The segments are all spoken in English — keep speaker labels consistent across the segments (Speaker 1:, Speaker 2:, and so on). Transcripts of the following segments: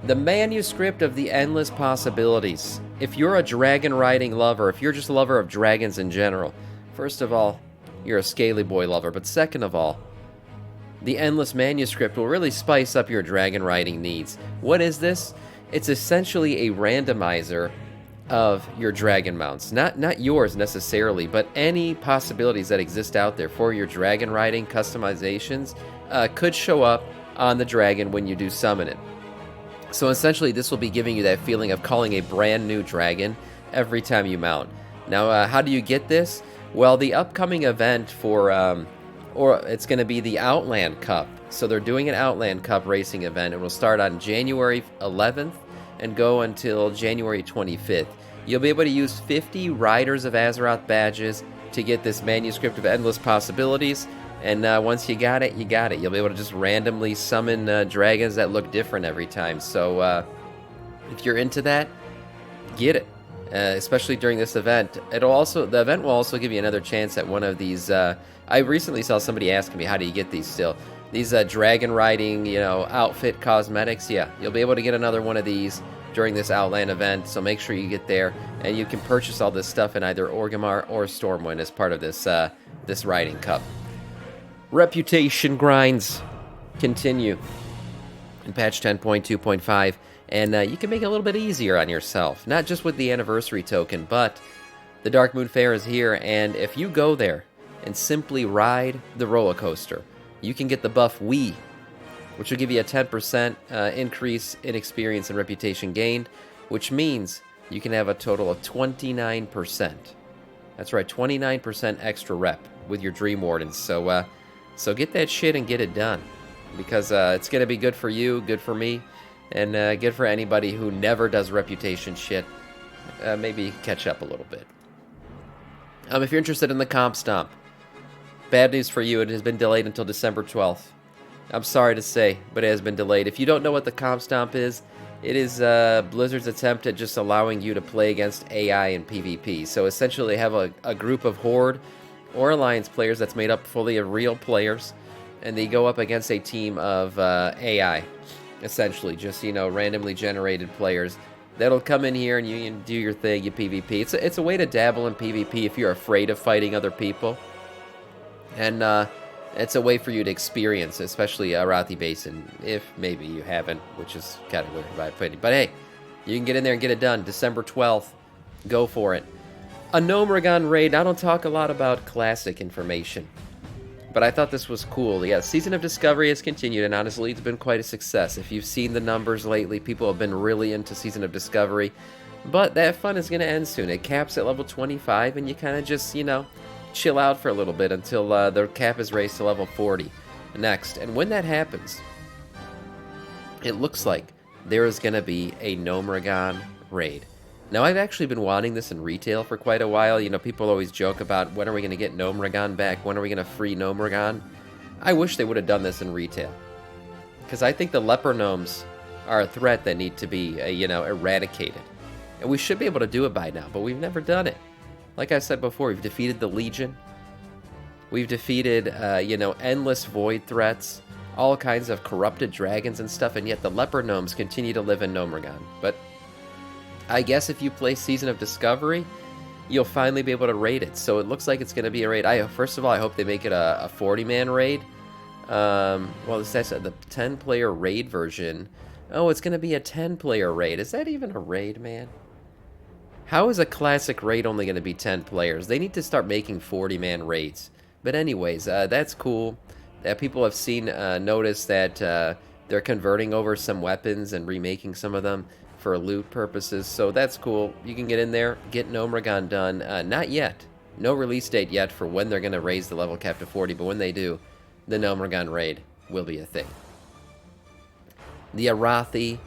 Speaker 1: The manuscript of the endless possibilities. If you're a dragon riding lover, if you're just a lover of dragons in general, first of all, you're a scaly boy lover, but second of all, the endless manuscript will really spice up your dragon riding needs. What is this? It's essentially a randomizer of your dragon mounts. Not yours necessarily, but any possibilities that exist out there for your dragon riding customizations could show up on the dragon when you do summon it. So essentially, this will be giving you that feeling of calling a brand new dragon every time you mount. Now, how do you get this? Well, the upcoming event for, or it's going to be the Outland Cup. So they're doing an Outland Cup racing event. It will start on January 11th and go until January 25th. You'll be able to use 50 Riders of Azeroth badges to get this Manuscript of Endless Possibilities. And once you got it, you got it. You'll be able to just randomly summon dragons that look different every time. So if you're into that, get it. Especially during this event. The event will also give you another chance at one of these. I recently saw somebody asking me, how do you get these still? These dragon riding, outfit cosmetics. Yeah, you'll be able to get another one of these during this Outland event. So make sure you get there, and you can purchase all this stuff in either Orgrimmar or Stormwind as part of this this riding cup. Reputation grinds continue in patch 10.2.5, and you can make it a little bit easier on yourself, not just with the anniversary token, but the Dark Moon Fair is here, and if you go there and simply ride the roller coaster, you can get the buff We, which will give you a 10% increase in experience and reputation gained, which means you can have a total of 29%. That's right, 29% extra rep with your Dream Wardens. So get that shit and get it done, because it's going to be good for you, good for me, and good for anybody who never does reputation shit. Maybe catch up a little bit. If you're interested in the Comp Stomp, bad news for you, it has been delayed until December 12th. I'm sorry to say, but it has been delayed. If you don't know what the Comp Stomp is, it is Blizzard's attempt at just allowing you to play against AI in PvP. So essentially they have a group of Horde or Alliance players that's made up fully of real players, and they go up against a team of AI, essentially, just, randomly generated players that'll come in here and you can do your thing, you PvP. It's a way to dabble in PvP if you're afraid of fighting other people, and it's a way for you to experience, especially Arathi Basin, if maybe you haven't, which is kind of weird in my opinion. But hey, you can get in there and get it done. December 12th, go for it. A Gnomeregan raid. I don't talk a lot about classic information, but I thought this was cool. Yeah, Season of Discovery has continued, and honestly, it's been quite a success. If you've seen the numbers lately, people have been really into Season of Discovery, but that fun is going to end soon. It caps at level 25, and you kind of just, chill out for a little bit until the cap is raised to level 40 next. And when that happens, it looks like there is going to be a Gnomeregan raid. Now, I've actually been wanting this in retail for quite a while. People always joke about, when are we going to get Gnomeregan back? When are we going to free Gnomeregan? I wish they would have done this in retail, because I think the leper gnomes are a threat that need to be, eradicated. And we should be able to do it by now, but we've never done it. Like I said before, we've defeated the Legion. We've defeated, endless void threats, all kinds of corrupted dragons and stuff, and yet the leper gnomes continue to live in Gnomeregan. But I guess if you play Season of Discovery, you'll finally be able to raid it. So it looks like it's going to be a raid. First of all, I hope they make it a 40-man raid. That's the 10-player raid version. Oh, it's going to be a 10-player raid. Is that even a raid, man? How is a classic raid only going to be 10 players? They need to start making 40-man raids. But anyways, that's cool. People have noticed that they're converting over some weapons and remaking some of them for loot purposes, so that's cool. You can get in there, get Gnomeregan done. Not yet. No release date yet for when they're going to raise the level cap to 40, but when they do, the Gnomeregan raid will be a thing. The Arathi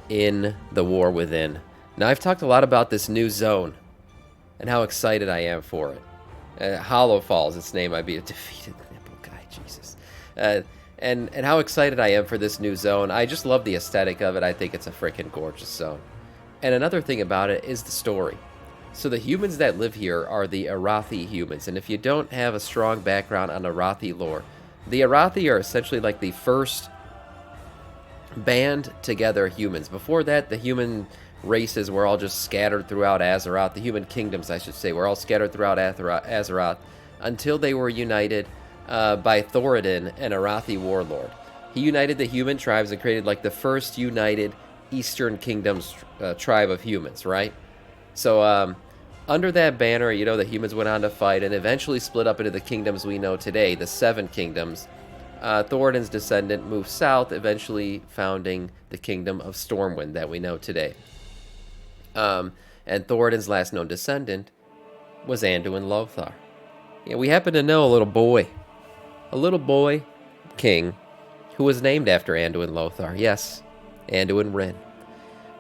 Speaker 1: in the War Within. Now, I've talked a lot about this new zone and how excited I am for it. Harrowfall is its name. I'd be a defeated nipple guy, Jesus. And how excited I am for this new zone. I just love the aesthetic of it. I think it's a freaking gorgeous zone. And another thing about it is the story. So the humans that live here are the Arathi humans. And if you don't have a strong background on Arathi lore, the Arathi are essentially like the first band together humans. Before that, the human races were all just scattered throughout Azeroth. The human kingdoms, I should say, were all scattered throughout Azeroth until they were united by Thoradin, an Arathi warlord. He united the human tribes and created like the first united Eastern Kingdoms tribe of humans, right? So under that banner, the humans went on to fight and eventually split up into the kingdoms we know today, the Seven Kingdoms. Thoradin's descendant moved south, eventually founding the kingdom of Stormwind that we know today. And Thoradin's last known descendant was Anduin Lothar. Yeah, we happen to know a little boy king, who was named after Anduin Lothar. Yes, Anduin Wrynn.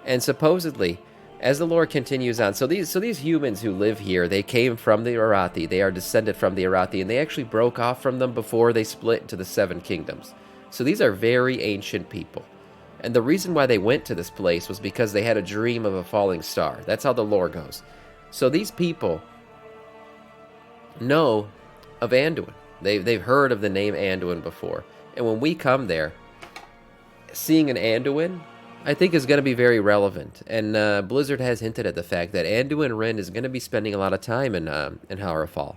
Speaker 1: And supposedly, as the lore continues on, so these humans who live here, they came from the Arathi. They are descended from the Arathi, and they actually broke off from them before they split into the Seven Kingdoms. So these are very ancient people. And the reason why they went to this place was because they had a dream of a falling star. That's how the lore goes. So these people know of Anduin. They've heard of the name Anduin before. And when we come there, seeing an Anduin, I think, is going to be very relevant. And Blizzard has hinted at the fact that Anduin Wrynn is going to be spending a lot of time in Harrowfall.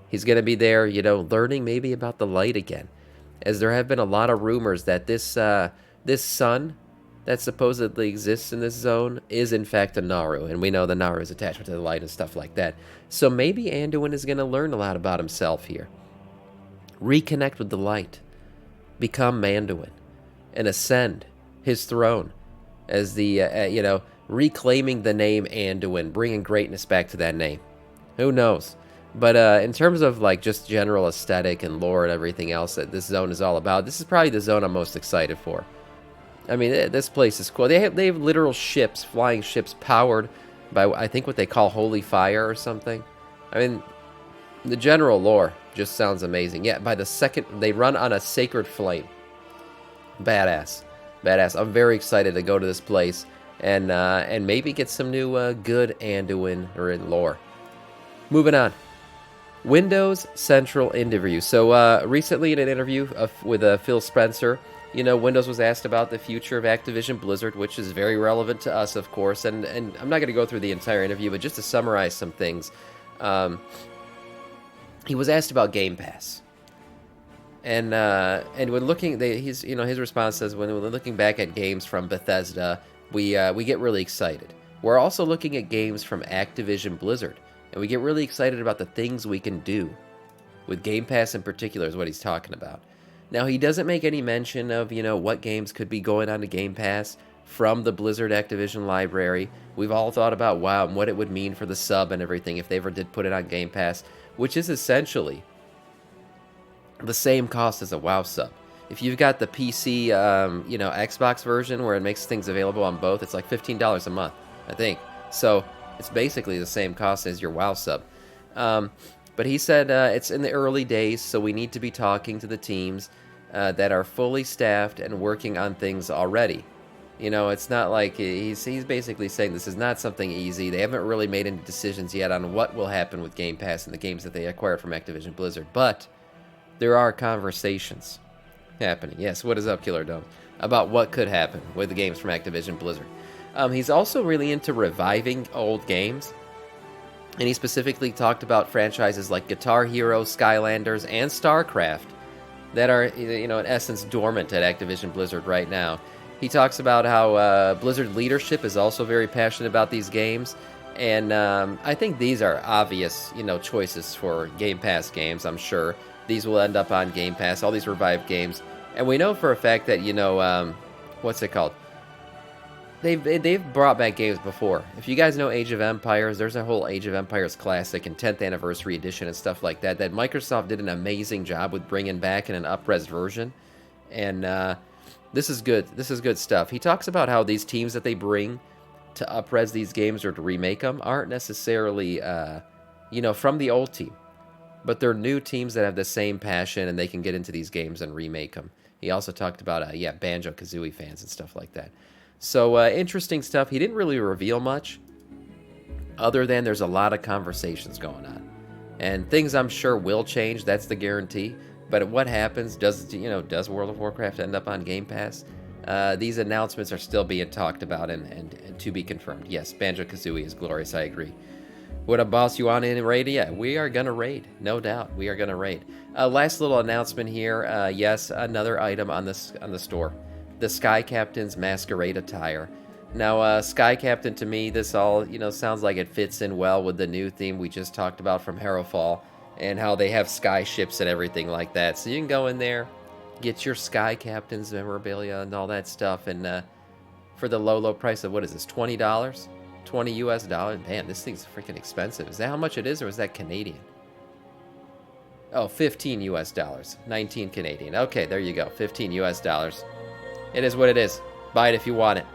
Speaker 1: He's going to be there, learning maybe about the light again. As there have been a lot of rumors that this sun that supposedly exists in this zone is in fact a Naru. And we know the Naru's attachment to the light and stuff like that. So maybe Anduin is going to learn a lot about himself here. Reconnect with the light. Become Manduin. And ascend his throne as the, reclaiming the name Anduin, bringing greatness back to that name. Who knows? But in terms of like just general aesthetic and lore and everything else that this zone is all about, this is probably the zone I'm most excited for. I mean, this place is cool. They have literal ships, flying ships powered by, I think, what they call holy fire or something. I mean, the general lore just sounds amazing. Yeah, by the second, they run on a sacred flame. Badass. I'm very excited to go to this place and maybe get some new good Anduin or lore. Moving on. Windows Central interview. So recently in an interview with Phil Spencer, Windows was asked about the future of Activision Blizzard, which is very relevant to us, of course. And I'm not going to go through the entire interview, but just to summarize some things. He was asked about Game Pass. And when looking, his response says, when we're looking back at games from Bethesda, we get really excited. We're also looking at games from Activision Blizzard, and we get really excited about the things we can do. With Game Pass in particular is what he's talking about. Now, he doesn't make any mention of, what games could be going on to Game Pass from the Blizzard Activision library. We've all thought about, wow, and what it would mean for the sub and everything if they ever did put it on Game Pass, which is essentially the same cost as a WoW sub. If you've got the PC, Xbox version where it makes things available on both, it's like $15 a month, I think. So it's basically the same cost as your WoW sub. But he said it's in the early days, so we need to be talking to the teams that are fully staffed and working on things already. It's not like he's basically saying this is not something easy. They haven't really made any decisions yet on what will happen with Game Pass and the games that they acquired from Activision Blizzard. But there are conversations happening. Yes, what is up, Killer Dome? About what could happen with the games from Activision Blizzard. He's also really into reviving old games. And he specifically talked about franchises like Guitar Hero, Skylanders, and StarCraft that are, in essence, dormant at Activision Blizzard right now. He talks about how Blizzard leadership is also very passionate about these games. And I think these are obvious, choices for Game Pass games, I'm sure. These will end up on Game Pass, all these revived games. And we know for a fact that, what's it called? They've brought back games before. If you guys know Age of Empires, there's a whole Age of Empires Classic and 10th Anniversary Edition and stuff like that Microsoft did an amazing job with bringing back in an up-res version. And this is good. This is good stuff. He talks about how these teams that they bring to up-res these games or to remake them aren't necessarily, from the old team. But they're new teams that have the same passion and they can get into these games and remake them. He also talked about, Banjo-Kazooie fans and stuff like that. So, interesting stuff. He didn't really reveal much, other than there's a lot of conversations going on. And things I'm sure will change, that's the guarantee. But what happens, does World of Warcraft end up on Game Pass? These announcements are still being talked about and to be confirmed. Yes, Banjo-Kazooie is glorious, I agree. What a boss you want in raid? Yeah, we are gonna raid, no doubt. We are gonna raid. Last little announcement here. Yes, another item on the store, the Sky Captain's masquerade attire. Now, Sky Captain, to me, this all sounds like it fits in well with the new theme we just talked about from Harrowfall, and how they have sky ships and everything like that. So you can go in there, get your Sky Captain's memorabilia and all that stuff, and for the low price of, what is this, $20? 20 US dollars. Man, this thing's freaking expensive. Is that how much it is, or is that Canadian? Oh, 15 US dollars. 19 Canadian. Okay, there you go. 15 US dollars. It is what it is. Buy it if you want it.